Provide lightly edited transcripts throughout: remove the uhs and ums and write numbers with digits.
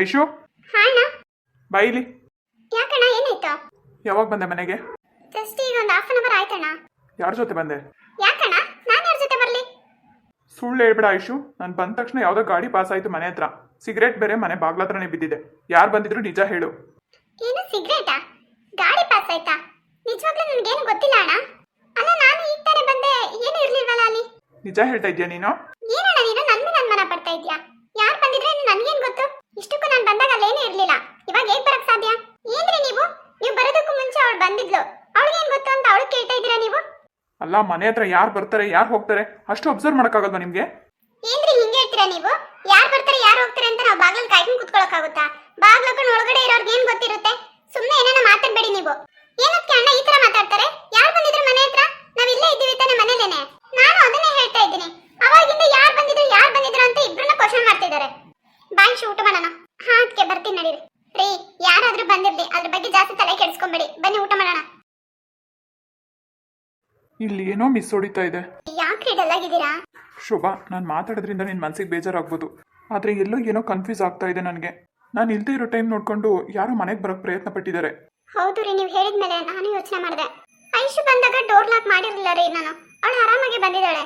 ಐಶು, ಹಾ ಅಣ್ಣ. ಬಾಯಿಲಿ. ಯಾಕಣ್ಣ, ಏನಾಯ್ತು? ಯಾವಾಗ ಬಂದೆ ಮನೆಗೆ? ಜಸ್ಟ್ ಈಗ ಒಂದು ಹಾಫ್ ಅನ್ ಅವರ್ ಆಯ್ತಣ್ಣ. ಯಾರ ಜೊತೆ ಬಂದೆ? ಯಾಕಣ್ಣ, ನಾನು ಯಾರ ಜೊತೆ ಬರಲಿ? ಸುಳ್ಳು ಹೇಳ್ಬೇಡ ಐಶು. ನಾನು ಬಂದ ತಕ್ಷಣ ಯಾವುದೋ ಗಾಡಿ ಪಾಸ್ ಆಯ್ತು ಮನೆ ಹತ್ರ. ಸಿಗರೇಟ್ ಬೇರೆ ಮನೆ ಬಾಗ್ಲ ಹತ್ರನೇ ಬಿದ್ದಿದೆ. ಯಾರು ಬಂದಿದ್ರು ನಿಜ ಹೇಳು. ಏನು ಸಿಗರೇಟಾ? ಗಾಡಿ ಪಾಸ್ ಆಯ್ತಾ? ನಿಜವಾಗ್ಲೂ ನನಗೇನು ಗೊತ್ತಿಲ್ಲ ಅಣ್ಣ. ಅಲ್ಲ, ನಾನು ಈಗ ತಾನೇ ಬಂದೆ, ಏನು ಇರ್ಲಿಲ್ವಲ್ಲ ಅಲ್ಲಿ. ನಿಜ ಹೇಳ್ತಾ ಇದ್ಯಾ ನೀನು? ಏನಣ್ಣ ನೀನು ನನ್ನ ಅನುಮಾನ ಪಡ್ತಾ ಇದ್ಯಾ? ಯಾರು ಬಂದಿದ್ರೆ ನನಗೇನು ಗೊತ್ತು? ಇಷ್ಟಕ್ಕೂ ನಾನು ಬಂದಾಗ ಅಲ್ಲೇನೂ ಇರ್ಲಿಲ್ಲ. ಇವಾಗ ಹೇಗೆ ಬರಕ್ ಸಾಧ್ಯ? ಏನ್ರಿ ನೀವು ಬರೋದಕ್ಕೂ ಮುಂಚೆ ಅವಳು ಬಂದಿದ್ಲು, ಅವಳಿಗೇನು ಗೊತ್ತು ಅಂತ ಅವಳು ಕೇಳ್ತಾ ಇದ್ದೀರಾ ನೀವು? ಅಲ್ಲ, ಮನೆ ಹತ್ರ ಯಾರು ಬರ್ತಾರೆ ಯಾರು ಹೋಗ್ತಾರೆ ಅಷ್ಟು ಅಬ್ಸರ್ವ್ ಮಾಡೋಕ್ಕಾಗಲ್ವಾ ನಿಮಗೆ? ಏನ್ರಿ ಹಿಂಗೆ ಹೇಳ್ತೀರಾ ನೀವು? ಯಾರು ಬರ್ತಾರೆ ಯಾರು ಹೋಗ್ತಾರೆ ಅಂತ ನಾವು ಬಾಗ್ಲಲ್ಲಿ ಕಾಯ್ಕೊಂಡು ಕುತ್ಕೊಳ್ಳೋಕ್ಕಾಗುತ್ತಾ? ಬಾಗ್ಲಕೊಂಡು ಒಳಗಡೆ ಇರೋರ್ಗೆ ಏನು ಗೊತ್ತಿರುತ್ತೆ? ಸುಮ್ಮನೆ ಏನಾನ ಮಾತಾಡಬೇಡಿ ನೀವು. ಏನಕ್ಕೆ ಅಣ್ಣ ಈ ತರ ಮಾತಾಡ್ತಾರೆ? ಯಾರು ಬಂದಿದ್ರು ಮನೆ ಹತ್ರ? ನಾವು ಇಲ್ಲೇ ಇದ್ದೀವಿ ತಾನೆ ಮನೇಲೇನೆ. ನಾನು ಅದನ್ನೇ ಹೇಳ್ತಾ ಇದ್ದೀನಿ. ಅವಾಗಿಂದ ಯಾರು ಬಂದಿದ್ರು ಅಂತ ಇಬ್ರನ್ನ ಕ್ವಶನ್ ಮಾಡ್ತಿದ್ದಾರೆ. ಬಾಯ್ ಊಟ ಮಾಡೋಣ. ಹಾ ಅದಕ್ಕೆ ಬರ್ತೀನಿ ನಡೀರಿ. ರೀ, ಯಾರಾದ್ರೂ ಬಂದಿರ್ಲಿ, ಅದ್ರ ಬಗ್ಗೆ ಜಾಸ್ತಿ ತಲೆ ಕೆಡಿಸ್ಕೊಂಬೇಡಿ. ಬನ್ನಿ ಊಟ ಮಾಡೋಣ. ಇಲ್ಲಿ ಏನೋ ಮಿಸ್ ಹೊಡಿತಾ ಇದೆ. ಯಾಕ್ರಿ ಡಲ್ ಆಗಿದ್ದೀರಾ? ಶೋಭಾ, ನಾನು ಮಾತಾಡೋದ್ರಿಂದ ನಿನ್ನ ಮನಸ್ಸಿಗೆ ಬೇಜಾರಾಗ್ಬೋದು, ಆದರೆ ಎಲ್ಲೋ ಏನೋ ಕನ್ಫ್ಯೂಸ್ ಆಗ್ತಾ ಇದೆ ನನಗೆ. ನಾನು ಇಲ್ಲದೆ ಇರೋ ಟೈಮ್ ನೋಡ್ಕೊಂಡು ಯಾರೋ ಮನೆಗೆ ಬರೋಕ್ಕೆ ಪ್ರಯತ್ನ ಪಟ್ಟಿದ್ದಾರೆ. ಹೌದು ರೀ, ನೀವು ಹೇಳಿದ್ಮೇಲೆ ನಾನು ಯೋಚನೆ ಮಾಡಿದೆ. ಐಶು ಬಂದಾಗ ಡೋರ್ ಲಾಕ್ ಮಾಡಿರಲಿಲ್ಲ ರೀ ನಾನು. ಅವಳು ಆರಾಮಾಗಿ ಬಂದಿದ್ದಾಳೆ.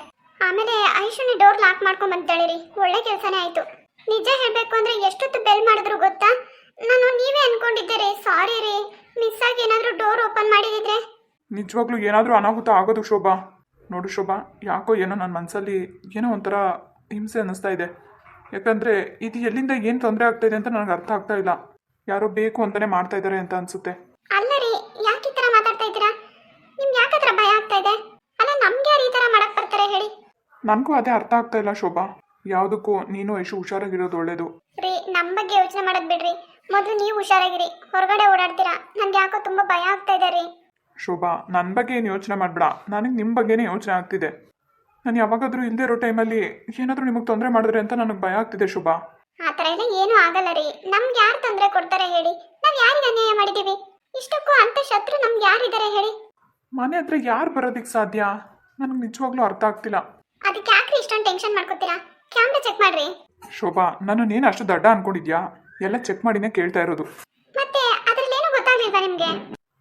ಆಮೇಲೆ ಐಶುನಿ ಡೋರ್ ಲಾಕ್ ಮಾಡ್ಕೊಂಡ್ ಬಂದಿದ್ದಾಳೆ ರೀ. ಒಳ್ಳೆ ಕೆಲಸನೇ ಆಯ್ತು. ನಿಜ ಹೇಳಬೇಕು ಅಂದ್ರೆ ಎಷ್ಟೊತ್ತು ಬೆಲ್ ಮಾಡಿದ್ರು ಗೊತ್ತಾ? ನಾನು ನೀವೇ ಅನ್ಕೊಂಡಿದ್ದೆ ರೀ. ಸಾರಿ ರೀ, ಮಿಸ್ ಆಗಿ ಏನಾದರೂ ಡೋರ್ ಓಪನ್ ಮಾಡಿದಿದ್ರೆ. ನಿಜವಾಗ್ಲೂ ಏನಾದರೂ ಅನಾಹುತ ಆಗೋದು ಶೋಭಾ. ನೋಡು ಶೋಭಾ, ಯಾಕೋ ಏನೋ ನನ್ನ ಮನಸ್ಸಲ್ಲಿ ಏನೋ ಒಂಥರ ಹಿಂಸೆ ಅನ್ನಿಸ್ತಾ ಇದೆ. ಯಾಕಂದರೆ ಇದು ಎಲ್ಲಿಂದ ಏನು ತೊಂದರೆ ಆಗ್ತಾ ಇದೆ ಅಂತ ನನಗೆ ಅರ್ಥ ಆಗ್ತಾ ಇಲ್ಲ. ಯಾರೋ ಬೇಕು ಅಂತಲೇ ಮಾಡ್ತಾ ಇದ್ದಾರೆ ಅಂತ ಅನಿಸುತ್ತೆ. ಅಲ್ಲ ರೀ, ಯಾಕೆ ಈ ಥರ ಮಾತಾಡ್ತಾ ಇದ್ದೀರಾ? ನಿಮ್ಗೆ ಯಾಕೆ ಆ ಥರ ಭಯ ಆಗ್ತಾ ಇದೆ? ಅಲ್ಲ, ನಮ್ಗೆ ಯಾರು ಈ ಥರ ಮಾಡಕ್ಕೆ ಬರ್ತಾರೆ ಹೇಳಿ? ನನಗೂ ಅದೇ ಅರ್ಥ ಆಗ್ತಾ ಇಲ್ಲ ಶೋಭಾ. ಯಾವುದಕ್ಕೂ ನೀನು ಎಷ್ಟು ಹುಷಾರಾಗಿರೋದು ಒಳ್ಳೇದು. ರೀ, ನಮ್ಮ ಬಗ್ಗೆ ಯೋಚನೆ ಮಾಡೋದು ಬಿಡ್ರಿ. ಮೊದಲು ನೀವು ಹುಷಾರಾಗಿರಿ. ಹೊರಗಡೆ ಓಡಾಡ್ತೀರಾ, ನನಗೆ ಯಾಕೋ ತುಂಬ ಭಯ ಆಗ್ತಾ ಇದೆ ರೀ. ಶೋಭಾ, ನನ್ನ ಬಗ್ಗೆ ಏನು ಯೋಚನೆ ಮಾಡಬೇಡ. ನನಗೆ ನಿಮ್ಮ ಬಗ್ಗೆನೇ ಯೋಚನೆ ಆಗ್ತಿದೆ. ನಾನು ಯಾವಾಗಾದರೂ ಇಲ್ಲದೆ ಇರೋ ಟೈಮಲ್ಲಿ ಏನಾದರೂ ನಿಮಗೆ ತೊಂದರೆ ಮಾಡಿದ್ರೆ ಅಂತ ನನಗೆ ಭಯ ಆಗ್ತಿದೆ ಶೋಭಾ. ಆ ಥರ ಎಲ್ಲ ಏನೂ ಆಗಲ್ಲ ರೀ. ನಮ್ಗೆ ಯಾರು ತೊಂದರೆ ಕೊಡ್ತಾರೆ ಹೇಳಿ? ನಾವು ಯಾರಿಗೆ ಅನ್ಯಾಯ ಮಾಡಿದ್ದೀವಿ? ಇಷ್ಟಕ್ಕೂ ಅಂತ ಶತ್ರು ನಮ್ಗೆ ಯಾರಿದ್ದಾರೆ ಹೇಳಿ? ಮನೆ ಹತ್ರ ಯಾರು ಬರೋದಕ್ಕೆ ಸಾಧ್ಯ? ನನಗೆ ನಿಜವಾಗ್ಲೂ ಅರ್ಥ ಆಗ್ತಿಲ್ಲ. ಅದಕ್ಕೆ ಯಾಕ್ರಿ ಇಷ್ಟೊಂದು ಟೆನ್ಷನ್ ಮಾಡ್ಕೋತೀರಾ? ಕ್ಯಾಮ್ರಾ ಚೆಕ್ ಮಾಡ್ರಿ. ಶೋಭಾ, ನನ್ನನ್ನೇನು ಅಷ್ಟು ದಡ್ಡ ಅನ್ಕೊಂಡಿದ್ಯಾ? ಎಲ್ಲ ಚೆಕ್ ಮಾಡಿನೇ ಕೇಳ್ತಾ ಇರೋದು. ಮತ್ತೆ ಅದ್ರಲ್ಲಿ ಏನೂ ಗೊತ್ತಾಗ್ಲಿಲ್ವಾ ನಿಮ್ಗೆ?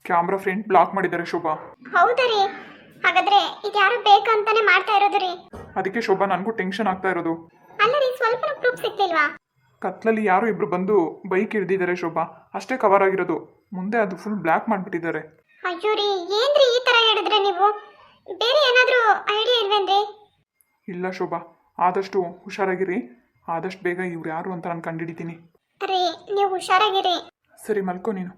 ಕ್ಯಾಮ್ರಾ ಫ್ರಂಟ್ ಬ್ಲಾಕ್ ಮಾಡಿದ್ದಾರೆ ಶೋಭಾ. ಹೌದಾ ರೀ? ಹಾಗಾದ್ರೆ ಇದು ಯಾರು ಬೇಕಂತಾನೆ ಮಾಡ್ತಾ ಇರೋದು ರೀ. ಅದಕ್ಕೆ ಶೋಭಾ ನನಗೂ ಟೆನ್ಷನ್ ಆಗ್ತಾ ಇರೋದು. ಅಲ್ಲ ರೀ, ಸ್ವಲ್ಪ ಪ್ರೂಫ್ ಸಿಕ್ಲಿಲ್ವಾ? ಕತ್ಲಲ್ಲಿ ಯಾರೋ ಇಬ್ರು ಬಂದು ಬೈಕ್ ಹಿಡ್ದಿದ್ದಾರೆ ಶೋಭಾ. ಅಷ್ಟೇ ಕವರ್ ಆಗಿರೋದು. ಮುಂದೆ ಅದು ಫುಲ್ ಬ್ಲಾಕ್ ಮಾಡಿಬಿಟ್ಟಿದ್ದಾರೆ. ಅಯ್ಯೋ ರೀ, ಏನ್ರಿ ಈ ತರ ಹೇಳಿದ್ರೆ ನೀವು? ಬೇರೆ ಏನಾದರೂ ಐಡಿಯಾ ಇಲ್ವೇನ್ರಿ? ಇಲ್ಲ ಶೋಭಾ, ಆದಷ್ಟು ಹುಷಾರಾಗಿರಿ. ಆದಷ್ಟು ಬೇಗ ಇವ್ರು ಯಾರು ಅಂತ ನಾನು ಕಂಡುಹಿಡಿತೀನಿ. ರೀ, ನೀವು ಹುಷಾರಾಗಿರಿ. ಸರಿ, ಮಲ್ಕೋ ನೀನು.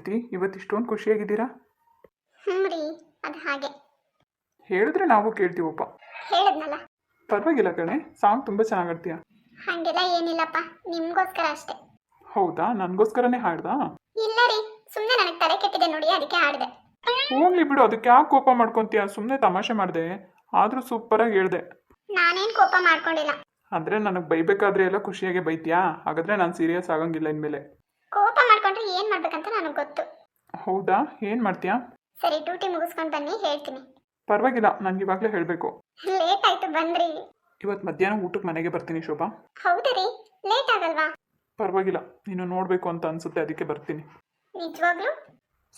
ಹೆಂಡ್ತಿ ಇವತ್ತು ಇಷ್ಟೊಂದು ಖುಷಿಯಾಗಿದ್ದೀರಾ? ಹ್ಞೂ ರೀ, ಅದು ಹಾಗೆ. ಹೇಳಿದ್ರೆ ನಾವು ಕೇಳ್ತೀವಪ್ಪ. ಹೇಳದ್ನಲ್ಲ. ಪರವಾಗಿಲ್ಲ ಕಣೆ, ಸಾಂಗ್ ತುಂಬ ಚೆನ್ನಾಗಾಡ್ತೀಯ. ಹಾಗೆಲ್ಲ ಏನಿಲ್ಲಪ್ಪ, ನಿಮ್ಗೋಸ್ಕರ ಅಷ್ಟೇ. ಹೌದಾ, ನನಗೋಸ್ಕರನೇ ಹಾಡ್ದಾ? ಇಲ್ಲ ರೀ, ಸುಮ್ಮನೆ ನನಗೆ ತಲೆ ಕೆಟ್ಟಿದೆ ನೋಡಿ, ಅದಕ್ಕೆ ಹಾಡಿದೆ. ಹೋಗ್ಲಿ ಬಿಡು, ಅದಕ್ಕೆ ಯಾಕೆ ಕೋಪ ಮಾಡ್ಕೊತೀಯ? ಸುಮ್ಮನೆ ತಮಾಷೆ ಮಾಡಿದೆ, ಆದರೂ ಸೂಪರಾಗಿ ಹೇಳ್ದೆ. ನಾನೇನು ಕೋಪ ಮಾಡ್ಕೊಂಡಿಲ್ಲ. ಅಂದರೆ ನನಗೆ ಬೈಬೇಕಾದ್ರೆ ಎಲ್ಲ ಖುಷಿಯಾಗಿ ಬೈತೀಯಾ? ಹಾಗಾದರೆ ನಾನು ಸೀರಿಯಸ್ ಆಗಂಗಿಲ್ಲ ಇನ್ಮೇಲೆ. ಕೋಪ ಮಾಡ್ಕೊಂಡ್ರೆ ಏನು ಮಾಡ್ಬೇಕಂತ ನನಗೆ ಗೊತ್ತು. ಹೌದಾ, ಏನು ಮಾಡ್ತೀಯಾ? ಸರಿ, ಡ್ಯೂಟಿ ಮುಗಿಸ್ಕೊಂಡು ಬನ್ನಿ, ಹೇಳ್ತೀನಿ. ಪರವಾಗಿಲ್ಲ, ನನಗೆ ಇವಾಗಲೇ ಹೇಳಬೇಕು. ಲೇಟ್ ಆಯ್ತು, ಬಂದ್ರಿ. ಇವತ್ತು ಮಧ್ಯಾಹ್ನ ಊಟಕ್ಕೆ ಮನೆಗೆ ಬರ್ತೀನಿ ಶೋಭಾ. ಹೌದಾ ರೀ, ಲೇಟ್ ಆಗಲ್ವಾ? ಪರವಾಗಿಲ್ಲ, ನೀನು ನೋಡಬೇಕು ಅಂತ ಅನ್ಸುತ್ತೆ, ಅದಕ್ಕೆ ಬರ್ತೀನಿ. ನಿಜವಾಗ್ಲೂ?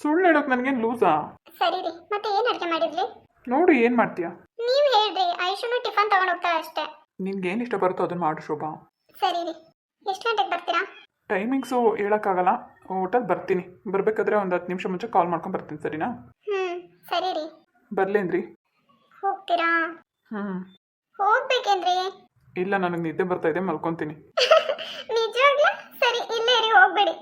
ಸುಳ್ಳು ಹೇಳೋಕೆ ನನಗೇನು ಲೂಸಾ? ಸರಿ ರೀ, ಮತ್ತೆ ಏನು ಅಡುಗೆ ಮಾಡಿದ್ರಿ? ನೋಡು ಏನು ಮಾಡ್ತೀಯಾ? ನೀವು ಹೇಳ್ರಿ, ಐಶುನು ಟಿಫನ್ ತಗೊಂಡು ಹೋಗ್ತಾಳೆ ಅಷ್ಟೇ. ನಿನ್ಗೆ ಏನು ಇಷ್ಟ ಬರುತ್ತೋ ಅದನ್ನು ಮಾಡು ಶೋಭಾ. ಸರಿ ರೀ, ಎಷ್ಟು ಗಂಟೆಗೆ ಬರ್ತೀರಾ? ಟೈಮಿಂಗ್ಸು ಹೇಳೋಕ್ಕಾಗಲ್ಲ, ಹೋಟೆಲ್ ಬರ್ತೀನಿ. ಬರಬೇಕಾದ್ರೆ ಒಂದು 10 ನಿಮಿಷ ಮುಂಚೆ ಕಾಲ್ ಮಾಡ್ಕೊಂಡು ಬರ್ತೀನಿ, ಸರಿನಾ? ಸರಿ ರೀ. ಬರ್ಲೇನ್ರಿ? ಹೋಗ್ತೀರಾ? ಹೋಗ್ಬೇಕೇನ್ರಿ? ಇಲ್ಲ, ನನಗೆ ನಿದ್ದೆ ಬರ್ತಾ ಇದೆ, ಮಲ್ಕೊತೀನಿ. ನಿಜವಾಗ್ಲೂ? ಸರಿ, ಇಲ್ಲೇ ಇರಿ, ಹೋಗ್ಬೇಡಿ.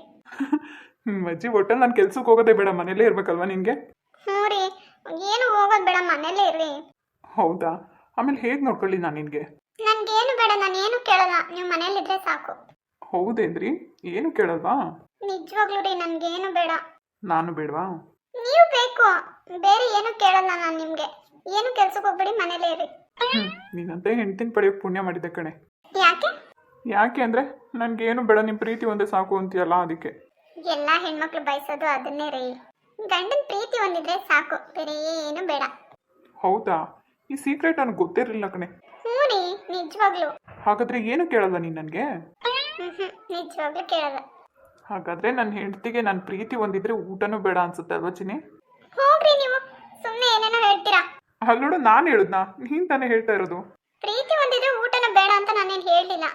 ಅಜ್ಜಿ, ಹೋಟೆಲ್ ನಾನು ಕೆಲ್ಸಕ್ಕೆ ಹೋಗೋದೇ ಬೇಡ, ಮನೇಲೇ ಇರ್ಬೇಕಲ್ವಾ ನಿನಗೆ? ಹ್ಞೂ ರೀ, ಏನು ಹೋಗೋದು ಬೇಡ, ಮನೇಲೇ ಇರ್ರಿ. ಹೌದಾ? ಆಮೇಲೆ ಹೇಗೆ ನೋಡ್ಕೊಳ್ಳಿ ನಾನು ನಿನಗೆ? ನನ್ಗೇನು ಬೇಡ, ನಾನು ಏನು ಕೇಳಲ್ಲ, ನೀವು ಮನೇಲಿದ್ರೆ ಸಾಕು. ಹೌದೇನ್ರಿ? ಏನು ಕೇಳಲ್ವಾ? ನಿಜವಾಗ್ಲೂ ರೀ, ನನ್ಗೇನು ಬೇಡ. ನಾನು ಬೇಡವಾ? ನೀವು ಬೇಕು, ಬೇರೆ ಏನು ಕೇಳಲ್ಲ ನಾನು ನಿಮ್ಗೆ. ಏನು ಕೆಲ್ಸಕ್ಕೆ ಹೋಗ್ಬೇಡಿ, ಮನೇಲೇ ಇರಿ. ನೀನಂತೆ ಹೆಂಡ್ತಿನ ಪಡೆಯೋಕೆ ಪುಣ್ಯ ಮಾಡಿದ್ದೆ ಕಣೆ. ಯಾಕೆ? ಯಾಕೆ ಅಂದರೆ ನನಗೇನು ಬೇಡ, ನಿಮ್ಮ ಪ್ರೀತಿ ಒಂದೇ ಸಾಕು ಅಂತೀಯಲ್ಲ, ಅದಕ್ಕೆ. ಎಲ್ಲ ಹೆಣ್ಮಕ್ಳು ಬಯಸೋದು ಅದನ್ನೇ ರೀ. ಗಂಡನ ಪ್ರೀತಿ ಒಂದಿದ್ರೆ ಸಾಕು, ಬೇರೆ ಏನು ಬೇಡ. ಹೌದಾ? ಈ ಸೀಕ್ರೆಟ್ ನನಗೆ ಗೊತ್ತಿರಲಿಲ್ಲ ಕಣೆ. ಹ್ಞೂ ರೀ, ನಿಜವಾಗ್ಲು. ಹಾಗಾದರೆ ಏನು ಕೇಳಲ್ಲ ನೀನು ನನಗೆ? ನಿಜವಾಗ್ಲೂ ಕೇಳಲ್ಲ. ಹಾಗಾದರೆ ನನ್ನ ಹೆಂಡ್ತಿಗೆ ನನ್ನ ಪ್ರೀತಿ ಒಂದಿದ್ರೆ ಊಟನೂ ಬೇಡ ಅನ್ಸುತ್ತೆ ಅಲ್ವಾ ಚಿನಿ? ಹೋಗ್ರಿ ನೀವು, ಸುಮ್ಮನೆ ಏನೇನೋ ಹೇಳ್ತೀರಾ. ಅಲ್ಲೋಡು, ನಾನು ಹೇಳಿದ್ನಾ? ನೀನು ತಾನೇ ಹೇಳ್ತಾ ಇರೋದು. ಪ್ರೀತಿ ಒಂದಿದ್ರೆ ಊಟನ ಬೇಡ ಅಂತ ನಾನೇನು ಹೇಳಲಿಲ್ಲ.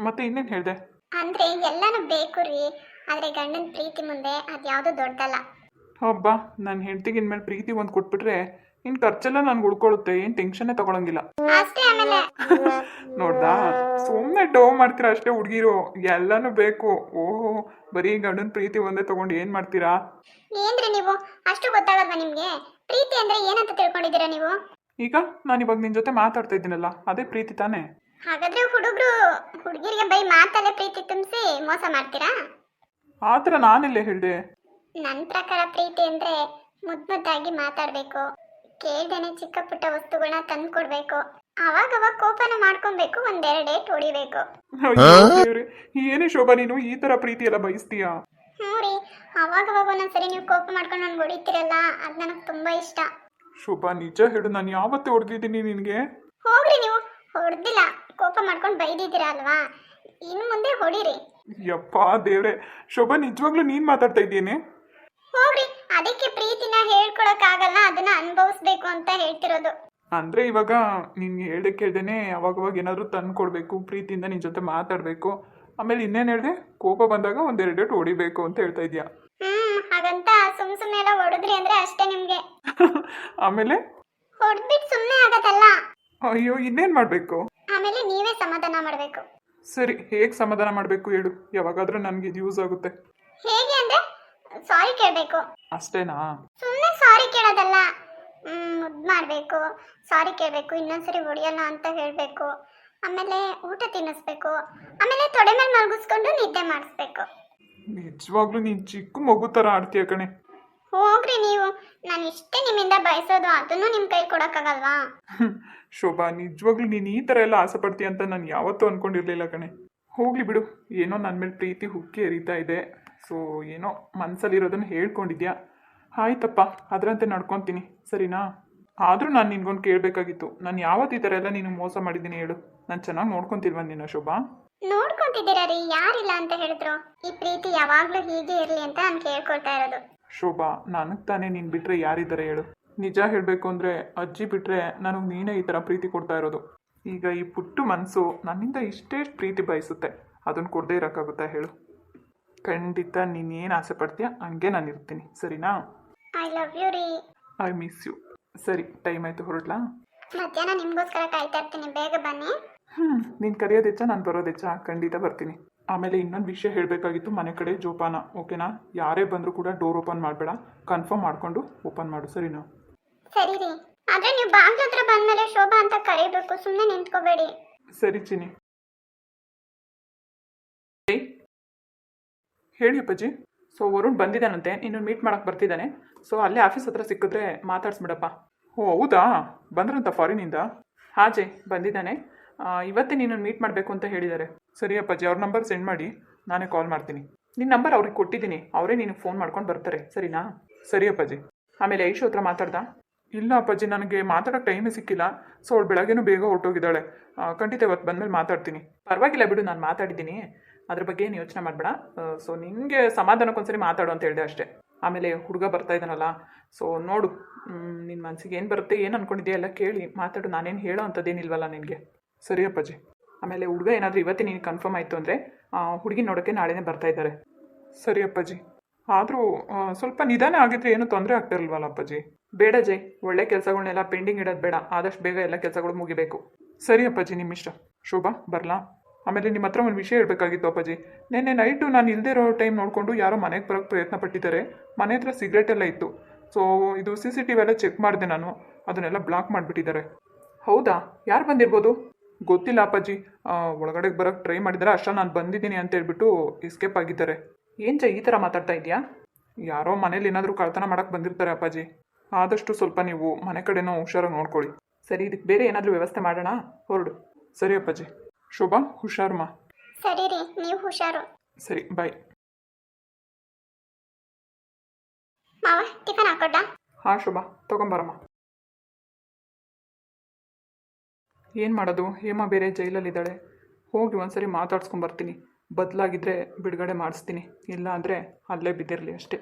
ಮತ್ತೆ ಇನ್ನೇನು ಹೇಳಿದೆ? ಅಂದ್ರೆ ಎಲ್ಲಾನು ಬೇಕು ರೀ, ಆದ್ರೆ ಗಂಡನ ಪ್ರೀತಿ ಮುಂದೆ ಅದ್ಯಾವುದು ದೊಡ್ಡಲ್ಲ. ಹಬ್ಬಾ, ನನ್ನ ಹೆಂಡ್ತಿಗೆ ಇನ್ಮೇಲೆ ಪ್ರೀತಿ ಒಂದು ಕೊಟ್ಬಿಟ್ರೆ ಇನ್ನು ಖರ್ಚೆಲ್ಲ ನನ್ಗೆ ಉಳ್ಕೊಳ್ಳುತ್ತೆ, ಏನು ಟೆನ್ಷನ್ನೇ ತಗೊಳಂಗಿಲ್ಲ. ಅಷ್ಟೇ. ಆಮೇಲೆ ನೋಡ್ದಾ, ಸುಮ್ಮನೆ ಡೋವ್ ಮಾಡ್ತೀರಾ ಅಷ್ಟೇ ಹುಡುಗಿರು, ಎಲ್ಲನೂ ಬೇಕು. ಓಹೋ, ಬರೀ ಗಂಡನ ಪ್ರೀತಿ ಒಂದೇ ತಗೊಂಡು ಏನು ಮಾಡ್ತೀರಾ? ಏನ್ರಿ ನೀವು, ಅಷ್ಟು ಗೊತ್ತಾಗಲ್ವಾ ನಿಮ್ಗೆ? ಪ್ರೀತಿ ಅಂದ್ರೆ ಏನಂತ ತಿಳ್ಕೊಂಡಿದ್ದೀರಾ ನೀವು? ಈಗ ನಾನು ಇವಾಗ ನಿನ್ನ ಜೊತೆ ಮಾತಾಡ್ತಾ ಇದ್ದೀನಲ್ಲ, ಅದೇ ಪ್ರೀತಿ ತಾನೇ? ಹಾಗಾದ್ರೆ ಹುಡುಗರು ಹುಡುಗಿರಿಗೆ ಬೈ ಮಾತಲ್ಲೇ ಪ್ರೀತಿ ತುಂಬಿಸಿ ಮೋಸ ಮಾಡ್ತೀರಾ? ಆ ಥರ ನಾನೆಲ್ಲೇ ಹೇಳಿದೆ? ನನ್ನ ಪ್ರಕಾರ ಪ್ರೀತಿ ಅಂದ್ರೆ ಮುದ್ದಾಗಿ ಮಾತಾಡ್ಬೇಕು, ಕೇಳ್ದೇನೆ ಚಿಕ್ಕ ಪುಟ್ಟ ವಸ್ತುಗಳನ್ನ ತಂದು ಕೊಡ್ಬೇಕು, ಅವಾಗವಾಗ ಕೋಪನ ಮಾಡ್ಕೊಬೇಕು, ಒಂದೆರಡು ಡೇಟ್ ಹೊಡಿಬೇಕು. ಏನೇ ಶೋಭಾ, ನೀನು ಈ ತರ ಪ್ರೀತಿ ಎಲ್ಲ ಬಯಸ್ತೀಯಾ? ಹ್ಞೂ ರೀ, ಅವಾಗವಾಗ ಒಂದೊಂದ್ಸರಿ ನೀವು ಕೋಪ ಮಾಡ್ಕೊಂಡು ನನ್ಗೆ ಹೊಡಿತೀರಲ್ಲ, ಅದು ನನಗೆ ತುಂಬಾ ಇಷ್ಟ. ಶೋಭಾ, ನಿಜ ಹೇಳು, ನಾನು ಯಾವತ್ತೇ ಹೊಡೆದಿದ್ದೀನಿ ನಿನಗೆ? ಹೋಗ್ರಿ, ನೀವು ಹೊಡೆದಿಲ್ಲ, ಕೋಪ ಮಾಡ್ಕೊಂಡು ಬೈದಿದ್ದೀರಾ ಅಲ್ವಾ, ಇನ್ನು ಮುಂದೆ ಹೊಡಿರಿ. ಯಪ್ಪ ದೇವ್ರೆ, ಶೋಭಾ ನಿಜವಾಗ್ಲೂ ನೀನ್ ಮಾತಾಡ್ತಾ ಇದ್ದೀನಿ? ಹೋಗ್ರಿ, ಅದಕ್ಕೆ ಪ್ರೀತಿನ ಹೇಳ್ಕೊಳಕ್ ಆಗಲ್ಲ, ಅದನ್ನ ಅನುಭವಿಸ್ಬೇಕು ಅಂತ ಹೇಳ್ತಿರೋದು. ಅಂದ್ರೆ ಇವಾಗ ನಿನ್ಗೆ ಹೇಳ್ದೆ ಕೇಳ್ದೇನೆ ಅವಾಗವಾಗ ಏನಾದ್ರು ತಂದು ಕೊಡ್ಬೇಕು, ಪ್ರೀತಿಯಿಂದ ನಿನ್ ಜೊತೆ ಮಾತಾಡ್ಬೇಕು, ಆಮೇಲೆ ಇನ್ನೇನು ಹೇಳ್ದೆ, ಕೋಪ ಬಂದಾಗ ಒಂದೆರಡು ಡೇಟ್ ಹೊಡಿಬೇಕು ಅಂತ ಹೇಳ್ತಾ ಇದೀಯಾ? ಹಾಗಂತ ಸುಮ್ನೆ ಎಲ್ಲ ಹೊಡೆದ್ರಿ ಅಂದ್ರೆ ಅಷ್ಟೇ ನಿಮ್ಗೆ. ಆಮೇಲೆ ಹೊಡೆದ್ಬಿಟ್ಟು ಸುಮ್ಮನೆ ಆಗತ್ತಲ್ಲ. ಅಯ್ಯೋ, ಇನ್ನೇನ್ ಮಾಡ್ಬೇಕು? ಆಮೇಲೆ ನೀವೇ ಸಮಾಧಾನ ಮಾಡ್ಬೇಕು. ಸರಿ, ಹೇಗೆ ಸಮಾಧಾನ ಮಾಡಬೇಕು ಹೇಳು, ಯಾವಾಗಾದ್ರೂ ನನಗೆ ಇದು ಯೂಸ್ ಆಗುತ್ತೆ. ಹೇಗೆ ಅಂದ್ರೆ ಸಾರಿ ಕೇಳಬೇಕು ಅಷ್ಟೇನಾ? ಸುಮ್ಮನೆ ಸಾರಿ ಕೇಳೋದಲ್ಲ, ಮುದ್ದು ಮಾಡಬೇಕು, ಸಾರಿ ಕೇಳಬೇಕು, ಇನ್ನೊಂದ್ಸರಿ ಹೊಡಿಯಲ್ಲ ಅಂತ ಹೇಳಬೇಕು, ಆಮೇಲೆ ಊಟ ತಿನ್ನಿಸ್ಬೇಕು, ಆಮೇಲೆ ತೊಡೆ ಮೇಲೆ ಮಲಗಿಸ್ಕೊಂಡು ನಿದ್ದೆ ಮಾಡಿಸ್ಬೇಕು. ನಿಜವಾಗ್ಲೂ ನೀನು ಚಿಕ್ಕ ಮಗು ಥರ ಆಡ್ತೀಯ ಕಣೆ. ಹೋಗ್ರಿ ನೀವು, ನಾನು ಇಷ್ಟೇ ನಿಮ್ಮಿಂದ ಬಯಸೋದು, ಅದನ್ನು ನಿಮ್ಮ ಕೈ ಕೊಡೋಕ್ಕಾಗಲ್ವಾ? ಶೋಭಾ, ನಿಜವಾಗ್ಲೂ ನೀನು ಈ ಥರ ಎಲ್ಲ ಆಸೆ ಪಡ್ತೀಯ ಅಂತ ನಾನು ಯಾವತ್ತೂ ಅಂದ್ಕೊಂಡಿರಲಿಲ್ಲ ಕಣೆ. ಹೋಗ್ಲಿ ಬಿಡು, ಏನೋ ನನ್ನ ಮೇಲೆ ಪ್ರೀತಿ ಹುಕ್ಕಿ ಹರಿತಾ ಇದೆ. ಸೊ ಏನೋ ಮನಸ್ಸಲ್ಲಿರೋದನ್ನು ಹೇಳ್ಕೊಂಡಿದ್ಯಾ, ಆಯ್ತಪ್ಪ, ಅದರಂತೆ ನಡ್ಕೊತೀನಿ, ಸರಿನಾ? ಆದರೂ ನಾನು ನಿನ್ಗೊಂದು ಕೇಳಬೇಕಾಗಿತ್ತು, ನಾನು ಯಾವತ್ತು ಈ ಥರ ಎಲ್ಲ ನೀನು ಮೋಸ ಮಾಡಿದ್ದೀನಿ ಹೇಳು? ನಾನು ಚೆನ್ನಾಗಿ ನೋಡ್ಕೊತಿಲ್ವ ನಿನ್ನ ಶೋಭಾ? ನೋಡ್ಕೊಂತಿದ್ದೀರಾ ರೀ, ಯಾರಿಲ್ಲ ಅಂತ ಹೇಳಿದ್ರು. ಈ ಪ್ರೀತಿ ಯಾವಾಗಲೂ ಹೀಗೆ ಇರಲಿ ಅಂತ ನಾನು ಕೇಳ್ಕೊಳ್ತಾ ಇರೋದು. ಶೋಭಾ, ನನಗೆ ತಾನೇ ನೀನು ಬಿಟ್ಟರೆ ಯಾರಿದ್ದಾರೆ ಹೇಳು? ನಿಜ ಹೇಳಬೇಕು ಅಂದರೆ ಅಜ್ಜಿ ಬಿಟ್ಟರೆ ನನಗೆ ನೀನೇ ಈ ಥರ ಪ್ರೀತಿ ಕೊಡ್ತಾ ಇರೋದು. ಈಗ ಈ ಪುಟ್ಟು ಮನಸ್ಸು ನನ್ನಿಂದ ಇಷ್ಟೇ ಪ್ರೀತಿ ಬಯಸುತ್ತೆ, ಅದನ್ನು ಕೊಡದೇ ಇರೋಕ್ಕಾಗುತ್ತಾ ಹೇಳು? ಖಂಡಿತ ನೀನೇನು ಆಸೆ ಪಡ್ತೀಯ ಹಂಗೆ ನಾನು ಇರ್ತೀನಿ, ಸರಿನಾ? ಐ ಲವ್ ಯು ರೀ. I miss you. ಸರಿ, ಟೈಮ್ ಆಯಿತು, ಹೊರಡ್ಲಾ? ಮಧ್ಯಾಹ್ನ ನಿಮಗೋಸ್ಕರ ಕಾಯ್ತಾ ಇರ್ತೀನಿ, ಬೇಗ ಬನ್ನಿ. ನೀನು ಕರೆಯೋದೆಚ್ಚ, ನಾನು ಬರೋದೆಚ್ಚ? ಖಂಡಿತ ಬರ್ತೀನಿ. ಆಮೇಲೆ ಇನ್ನೊಂದು ವಿಷಯ ಹೇಳಬೇಕಾಗಿತ್ತು, ಮನೆ ಕಡೆ ಜೋಪಾನ, ಓಕೆನಾ? ಯಾರೇ ಬಂದರೂ ಕೂಡ ಡೋರ್ ಓಪನ್ ಮಾಡಬೇಡ, ಕನ್ಫರ್ಮ್ ಮಾಡಿಕೊಂಡು ಓಪನ್ ಮಾಡು, ಸರಿನಾ? ಸರಿ ರೀ. ಆದ್ರೆ ನೀವು ಬಾಗ್ಲ ಹತ್ರ ಬಂದ್ಮೇಲೆ ಶೋಭಾ ಅಂತ ಕರಿಬೇಕು, ಸುಮ್ಮನೆ ನಿಂತ್ಕೋಬೇಡಿ. ಸರಿ ಚಿನಿ. ಹೇಳಿ ಅಪ್ಪಾಜಿ. ಸೊ ವರುಣ್ ಬಂದಿದ್ದಾನಂತೆ, ನೀನು ಮೀಟ್ ಮಾಡಕ್ಕೆ ಬರ್ತಿದ್ದಾನೆ. ಸೊ ಅಲ್ಲೇ ಆಫೀಸ್ ಹತ್ರ ಸಿಕ್ಕಿದ್ರೆ ಮಾತಾಡ್ಸ್ಬಿಡಪ್ಪ. ಓ ಹೌದಾ, ಬಂದ್ರಂತ ಫಾರಿನಿಂದ? ಹಾಂ ಜೈ, ಬಂದಿದ್ದಾನೆ. ಇವತ್ತೇ ನೀನು ಮೀಟ್ ಮಾಡಬೇಕು ಅಂತ ಹೇಳಿದ್ದಾರೆ. ಸರಿ ಅಪ್ಪಾಜಿ, ಅವ್ರ ನಂಬರ್ ಸೆಂಡ್ ಮಾಡಿ, ನಾನೇ ಕಾಲ್ ಮಾಡ್ತೀನಿ. ನಿನ್ನ ನಂಬರ್ ಅವ್ರಿಗೆ ಕೊಟ್ಟಿದ್ದೀನಿ, ಅವರೇ ನಿನಗೆ ಫೋನ್ ಮಾಡ್ಕೊಂಡು ಬರ್ತಾರೆ, ಸರಿನಾ? ಸರಿ ಅಪ್ಪಾಜಿ. ಆಮೇಲೆ ಐಶು ಹತ್ರ ಮಾತಾಡ್ದಾ? ಇಲ್ಲ ಅಪ್ಪಾಜಿ, ನನಗೆ ಮಾತಾಡೋಕ್ಕೆ ಟೈಮೇ ಸಿಕ್ಕಿಲ್ಲ. ಸೊ ಅವಳು ಬೆಳಗ್ಗೆನೂ ಬೇಗ ಹೊರಟೋಗಿದ್ದಾಳೆ. ಖಂಡಿತ ಇವತ್ತು ಬಂದಮೇಲೆ ಮಾತಾಡ್ತೀನಿ. ಪರವಾಗಿಲ್ಲ ಬಿಡು, ನಾನು ಮಾತಾಡಿದ್ದೀನಿ, ಅದ್ರ ಬಗ್ಗೆ ಏನು ಯೋಚನೆ ಮಾಡಬೇಡ. ಸೊ ನಿನಗೆ ಸಮಾಧಾನಕ್ಕೊಂದ್ಸರಿ ಮಾತಾಡು ಅಂತ ಹೇಳಿದೆ ಅಷ್ಟೇ. ಆಮೇಲೆ ಹುಡುಗ ಬರ್ತಾ ಇದ್ದಾನಲ್ಲ, ಸೊ ನೋಡು, ನಿನ್ನ ಮನಸ್ಸಿಗೆ ಏನು ಬರುತ್ತೆ, ಏನು ಅಂದ್ಕೊಂಡಿದ್ಯಾ ಎಲ್ಲ ಕೇಳಿ ಮಾತಾಡು. ನಾನೇನು ಹೇಳೋ ಅಂಥದ್ದೇನಿಲ್ವಲ್ಲ ನಿನಗೆ. ಸರಿ ಅಪ್ಪಾಜಿ. ಆಮೇಲೆ ಹುಡುಗ ಏನಾದರೂ ಇವತ್ತೇ ನೀನು ಕನ್ಫರ್ಮ್ ಆಯಿತು ಅಂದರೆ ಹುಡುಗಿ ನೋಡೋಕ್ಕೆ ನಾಳೆನೇ ಬರ್ತಾ ಇದ್ದಾರೆ. ಸರಿ ಅಪ್ಪಾಜಿ. ಆದರೂ ಸ್ವಲ್ಪ ನಿಧಾನ ಆಗಿದ್ರೆ ಏನೂ ತೊಂದರೆ ಆಗ್ತಿರಲ್ವಲ್ಲ ಅಪ್ಪಾಜಿ? ಬೇಡ ಜೈ, ಒಳ್ಳೆ ಕೆಲಸಗಳನ್ನೆಲ್ಲ ಪೆಂಡಿಂಗ್ ಇಡೋದು ಬೇಡ, ಆದಷ್ಟು ಬೇಗ ಎಲ್ಲ ಕೆಲಸಗಳು ಮುಗಿಬೇಕು. ಸರಿ ಅಪ್ಪಾಜಿ, ನಿಮ್ಮಿಷ್ಟ. ಶೋಭಾ ಬರಲಾ? ಆಮೇಲೆ ನಿಮ್ಮ ಹತ್ರ ಒಂದು ವಿಷಯ ಹೇಳಬೇಕಾಗಿತ್ತು ಅಪ್ಪಾಜಿ. ನಿನ್ನೆ ನೈಟು ನಾನು ಇಲ್ಲದೇ ಇರೋ ಟೈಮ್ ನೋಡಿಕೊಂಡು ಯಾರೋ ಮನೆಗೆ ಬರೋಕ್ಕೆ ಪ್ರಯತ್ನ ಪಟ್ಟಿದ್ದಾರೆ. ಮನೆ ಹತ್ರ ಸಿಗರೇಟ್ ಎಲ್ಲ ಇತ್ತು. ಸೊ ಇದು CCTV ಎಲ್ಲ ಚೆಕ್ ಮಾಡಿದೆ ನಾನು, ಅದನ್ನೆಲ್ಲ ಬ್ಲಾಕ್ ಮಾಡಿಬಿಟ್ಟಿದ್ದಾರೆ. ಹೌದಾ? ಯಾರು ಬಂದಿರ್ಬೋದು? ಗೊತ್ತಿಲ್ಲ ಅಪ್ಪಾಜಿ. ಒಳಗಡೆ ಬರೋಕ್ಕೆ ಟ್ರೈ ಮಾಡಿದ್ದಾರೆ, ಅಷ್ಟರಲ್ಲಿ ನಾನು ಬಂದಿದ್ದೀನಿ ಅಂತ ಹೇಳ್ಬಿಟ್ಟು ಎಸ್ಕೇಪ್ ಆಗಿದ್ದಾರೆ. ಏನು ಜೈ ಈ ಥರ ಮಾತಾಡ್ತಾ ಇದೆಯಾ? ಯಾರೋ ಮನೇಲಿ ಏನಾದರೂ ಕಳ್ತನ ಮಾಡೋಕ್ಕೆ ಬಂದಿರ್ತಾರೆ ಅಪ್ಪಾಜಿ. ಆದಷ್ಟು ಸ್ವಲ್ಪ ನೀವು ಮನೆ ಕಡೆನೂ ಹುಷಾರಾಗಿ ನೋಡ್ಕೊಳ್ಳಿ. ಸರಿ, ಇದಕ್ಕೆ ಬೇರೆ ಏನಾದರೂ ವ್ಯವಸ್ಥೆ ಮಾಡೋಣ, ಹೊರಡು. ಸರಿ ಅಪ್ಪಾಜಿ. ಶೋಭಾ ಹುಷಾರಮ್ಮ. ಸರಿ ರೀ, ನೀವು ಹುಷಾರು. ಸರಿ, ಬಾಯ್. ಮಾವ ಟಿಫನ್ ಹಾಕೊಡ್ಡ? ಹಾಂ ಶೋಭಾ, ತೊಗೊಂಬರಮ್ಮ. ಏನು ಮಾಡೋದು, ಹೇಮ ಬೇರೆ ಜೈಲಲ್ಲಿದ್ದಾಳೆ. ಹೋಗಿ ಒಂದ್ಸರಿ ಮಾತಾಡ್ಸ್ಕೊಂಬರ್ತೀನಿ. ಬದಲಾಗಿದ್ದರೆ ಬಿಡುಗಡೆ ಮಾಡಿಸ್ತೀನಿ, ಇಲ್ಲ ಅಂದರೆ ಅಲ್ಲೇ ಬಿದ್ದಿರಲಿ ಅಷ್ಟೇ.